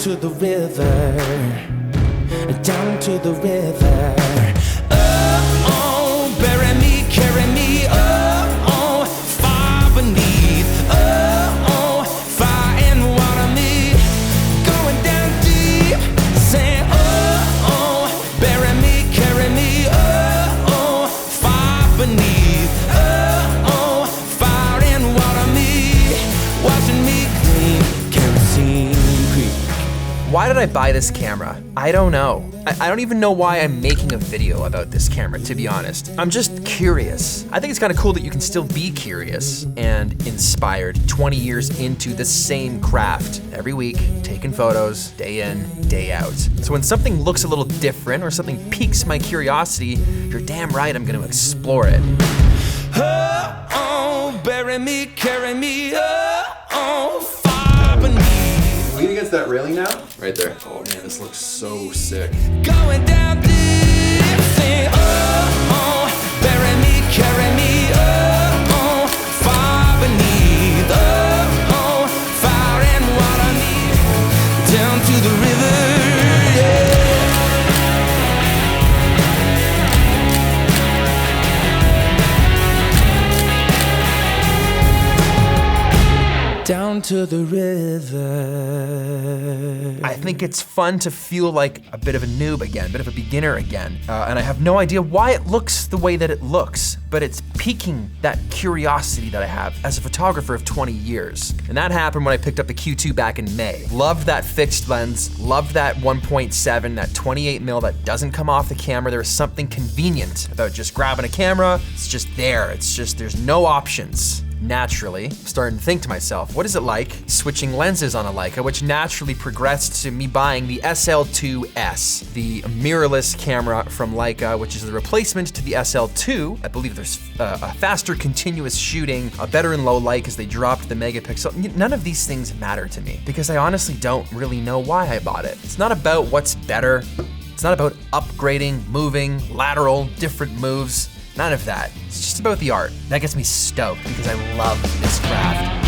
to the river, down to the river. Oh, bury me, carry me, oh, far beneath, oh, fire and water me, going down deep, say, oh, bury me, carry me, oh, far beneath, oh, fire and water me, washing me clean, kerosene creek. Why did I buy this camera? I don't know. I don't even know why I'm making a video about this camera, to be honest. I'm just curious. I think it's kind of cool that you can still be curious and inspired 20 years into the same craft. Every week, taking photos, day in, day out. So when something looks a little different or something piques my curiosity, you're damn right I'm gonna explore it. Oh, bury me, carry me, oh, far beneath. Lean against that railing now? Right there. Oh man, this looks so sick. Going down deep, say, oh, bury me, carry me, oh, far beneath, oh, fire and water me, down to the river, yeah. Down to the river. I think it's fun to feel like a bit of a noob again, a bit of a beginner again. And I have no idea why it looks the way that it looks, but it's piquing that curiosity that I have as a photographer of 20 years. And that happened when I picked up the Q2 back in May. Loved that fixed lens, loved that 1.7, that 28mm that doesn't come off the camera. There is something convenient about just grabbing a camera. It's just there, it's just, there's no options. Naturally, I'm starting to think to myself, what is it like switching lenses on a Leica, which naturally progressed to me buying the SL2S, the mirrorless camera from Leica, which is the replacement to the SL2. I believe there's a faster continuous shooting, a better in low light because they dropped the megapixel. None of these things matter to me because I honestly don't really know why I bought it. It's not about what's better. It's not about upgrading, moving, lateral, different moves. None of that. It's just about the art. That gets me stoked because I love this craft.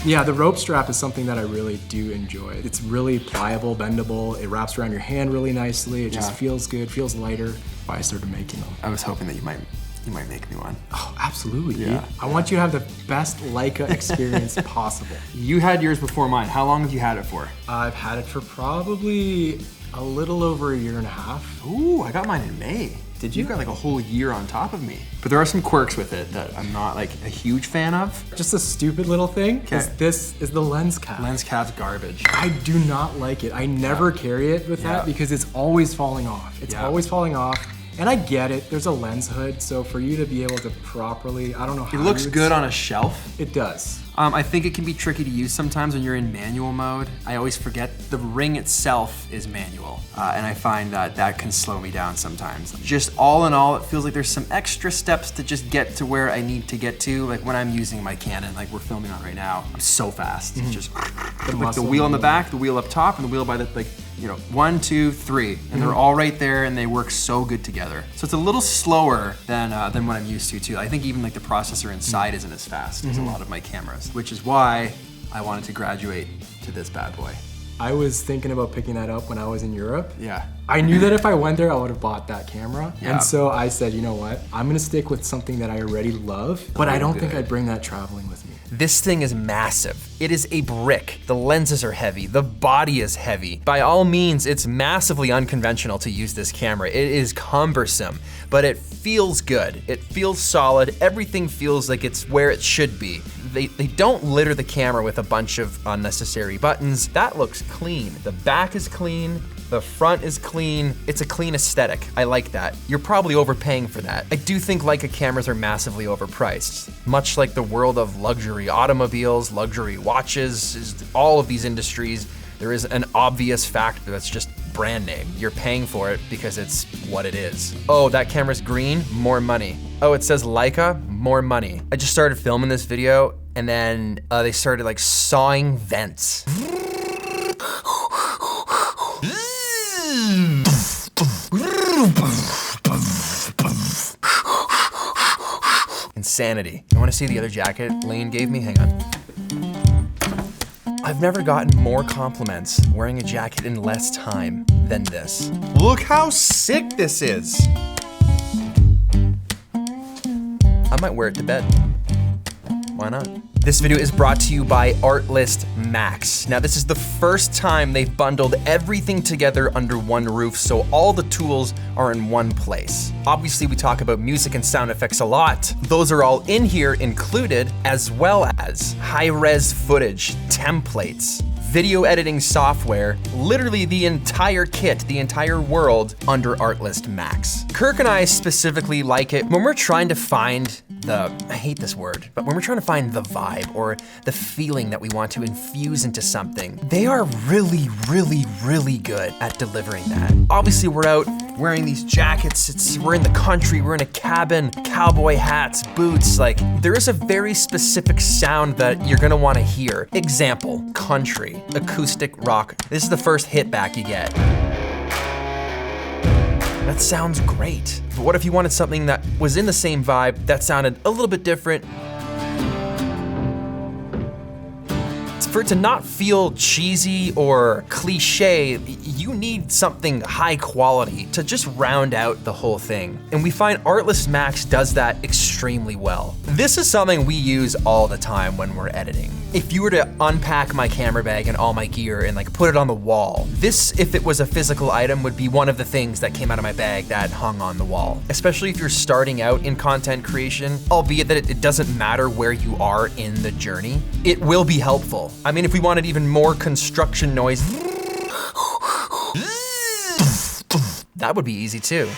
Yeah, the rope strap is something that I really do enjoy. It's really pliable, bendable. It wraps around your hand really nicely. It just feels good, feels lighter. I started making them. I was hoping that you might make me one. Oh, absolutely. Yeah. I want you to have the best Leica experience possible. You had yours before mine. How long have you had it for? I've had it for probably a little over a year and a half. Ooh, I got mine in May. Did you? You got like a whole year on top of me. But there are some quirks with it that I'm not like a huge fan of. Just a stupid little thing is this is the lens cap. Lens cap's garbage. I do not like it. I never carry it with that because it's always falling off. It's always falling off. And I get it, there's a lens hood, so for you to be able to properly, I don't know how it looks good on a shelf. It does. I think it can be tricky to use sometimes when you're in manual mode. I always forget the ring itself is manual, and I find that that can slow me down sometimes. Just all in all, it feels like there's some extra steps to just get to where I need to get to. Like when I'm using my Canon, like we're filming on right now, I'm so fast. It's just like the wheel on the back, the wheel up top, and the wheel by the, like, you know, 1, 2, 3, and they're all right there, and they work so good together. So it's a little slower than what I'm used to too. I think even like the processor inside isn't as fast as a lot of my cameras, which is why I wanted to graduate to this bad boy. I was thinking about picking that up when I was in Europe. Yeah. I knew that if I went there, I would have bought that camera. Yeah. And so I said, you know what? I'm gonna stick with something that I already love, but I don't think I'd bring that traveling with me. This thing is massive. It is a brick. The lenses are heavy. The body is heavy. By all means, it's massively unconventional to use this camera. It is cumbersome, but it feels good. It feels solid. Everything feels like it's where it should be. They don't litter the camera with a bunch of unnecessary buttons. That looks clean. The back is clean. The front is clean. It's a clean aesthetic. I like that. You're probably overpaying for that. I do think Leica cameras are massively overpriced. Much like the world of luxury automobiles, luxury watches, all of these industries, there is an obvious factor that's just brand name. You're paying for it because it's what it is. Oh, that camera's green, more money. Oh, it says Leica, more money. I just started filming this video and then they started like sawing vents. insanity. You wanna see the other jacket Lane gave me? Hang on. I've never gotten more compliments wearing a jacket in less time than this. Look how sick this is. I might wear it to bed. Why not? This video is brought to you by Artlist Max. Now, this is the first time they've bundled everything together under one roof, so all the tools are in one place. Obviously, we talk about music and sound effects a lot. Those are all in here included, as well as high-res footage, templates, video editing software, literally the entire kit, the entire world under Artlist Max. Kirk and I specifically like it when we're trying to find I hate this word, but when we're trying to find the vibe or the feeling that we want to infuse into something, they are really, really, really good at delivering that. Obviously, we're out wearing these jackets, we're in the country, we're in a cabin, cowboy hats, boots, like there is a very specific sound that you're gonna wanna hear. Example, country, acoustic rock. This is the first hit back you get. That sounds great. But what if you wanted something that was in the same vibe, that sounded a little bit different? For it to not feel cheesy or cliche, you need something high quality to just round out the whole thing. And we find Artlist Max does that extremely well. This is something we use all the time when we're editing. If you were to unpack my camera bag and all my gear and like put it on the wall, this, if it was a physical item, would be one of the things that came out of my bag that hung on the wall. Especially if you're starting out in content creation, albeit that it doesn't matter where you are in the journey, it will be helpful. I mean, if we wanted even more construction noise, that would be easy too.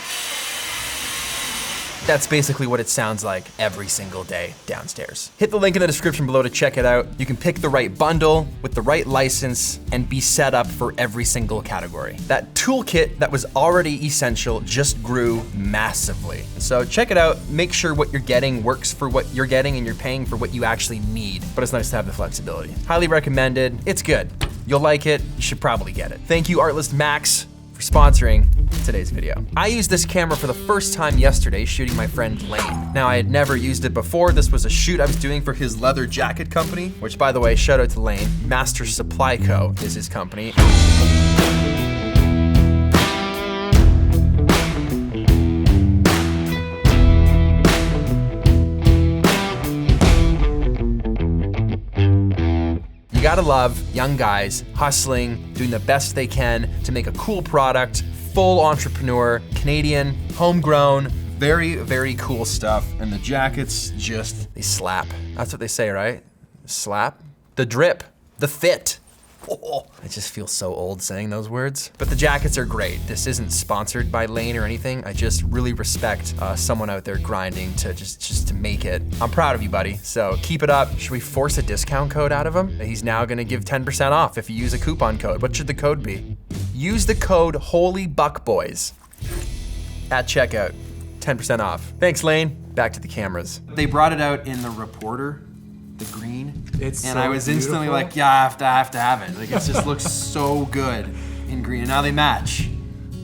That's basically what it sounds like every single day downstairs. Hit the link in the description below to check it out. You can pick the right bundle with the right license and be set up for every single category. That toolkit that was already essential just grew massively. So check it out, make sure what you're getting works for what you're getting and you're paying for what you actually need, but it's nice to have the flexibility. Highly recommended, it's good. You'll like it, you should probably get it. Thank you, Artlist Max, for sponsoring today's video. I used this camera for the first time yesterday shooting my friend Lane. Now, I had never used it before. This was a shoot I was doing for his leather jacket company, which, by the way, shout out to Lane. Master Supply Co. is his company. You gotta love young guys hustling, doing the best they can to make a cool product, full entrepreneur, Canadian, homegrown, very, very cool stuff. And the jackets they slap. That's what they say, right? Slap. The drip, the fit. Oh, I just feel so old saying those words. But the jackets are great. This isn't sponsored by Lane or anything. I just really respect someone out there grinding to just to make it. I'm proud of you, buddy. So keep it up. Should we force a discount code out of him? He's now gonna give 10% off if you use a coupon code. What should the code be? Use the code HOLYBUCKBOYS at checkout. 10% off. Thanks, Lane. Back to the cameras. They brought it out in the Reporter, the green. I was instantly like, yeah, I have to have it. Like, it just looks so good in green. And now they match.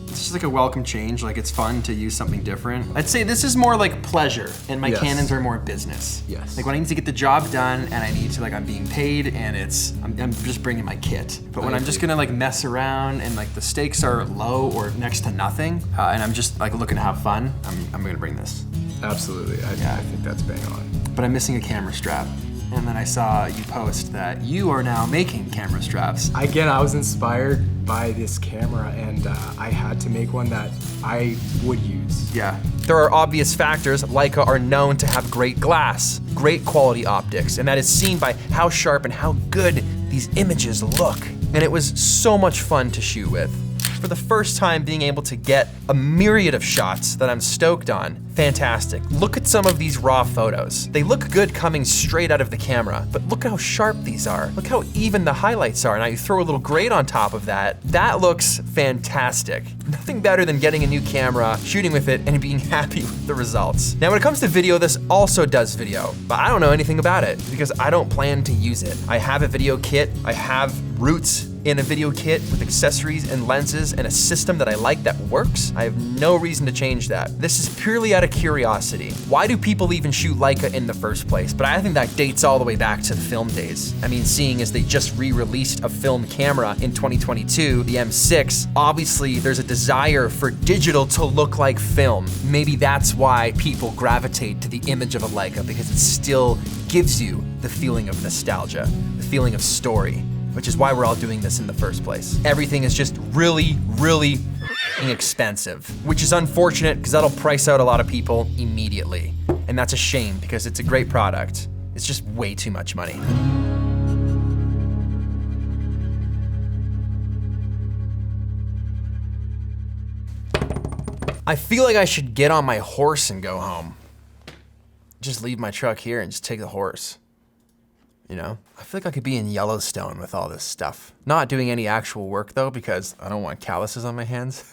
It's just like a welcome change. Like, it's fun to use something different. I'd say this is more like pleasure, and my Canons are more business. Yes. Like when I need to get the job done, and I need to, like, I'm being paid, and I'm just bringing my kit. But when I'm just gonna like mess around, and like the stakes are low or next to nothing, and I'm just like looking to have fun, I'm gonna bring this. Absolutely, I think that's bang on. But I'm missing a camera strap. And then I saw you post that you are now making camera straps. Again, I was inspired by this camera, and I had to make one that I would use. Yeah. There are obvious factors. Leica are known to have great glass, great quality optics, and that is seen by how sharp and how good these images look. And it was so much fun to shoot with. For the first time being able to get a myriad of shots that I'm stoked on. Fantastic. Look at some of these raw photos. They look good coming straight out of the camera, but look how sharp these are. Look how even the highlights are. Now you throw a little grade on top of that. That looks fantastic. Nothing better than getting a new camera, shooting with it, and being happy with the results. Now when it comes to video, this also does video, but I don't know anything about it because I don't plan to use it. I have a video kit, I have Roots in a video kit with accessories and lenses and a system that I like that works, I have no reason to change that. This is purely out of curiosity. Why do people even shoot Leica in the first place? But I think that dates all the way back to the film days. I mean, seeing as they just re-released a film camera in 2022, the M6, obviously there's a desire for digital to look like film. Maybe that's why people gravitate to the image of a Leica, because it still gives you the feeling of nostalgia, the feeling of story, which is why we're all doing this in the first place. Everything is just really, really expensive, which is unfortunate because that'll price out a lot of people immediately. And that's a shame because it's a great product. It's just way too much money. I feel like I should get on my horse and go home. Just leave my truck here and just take the horse. You know? I feel like I could be in Yellowstone with all this stuff. Not doing any actual work though, because I don't want calluses on my hands.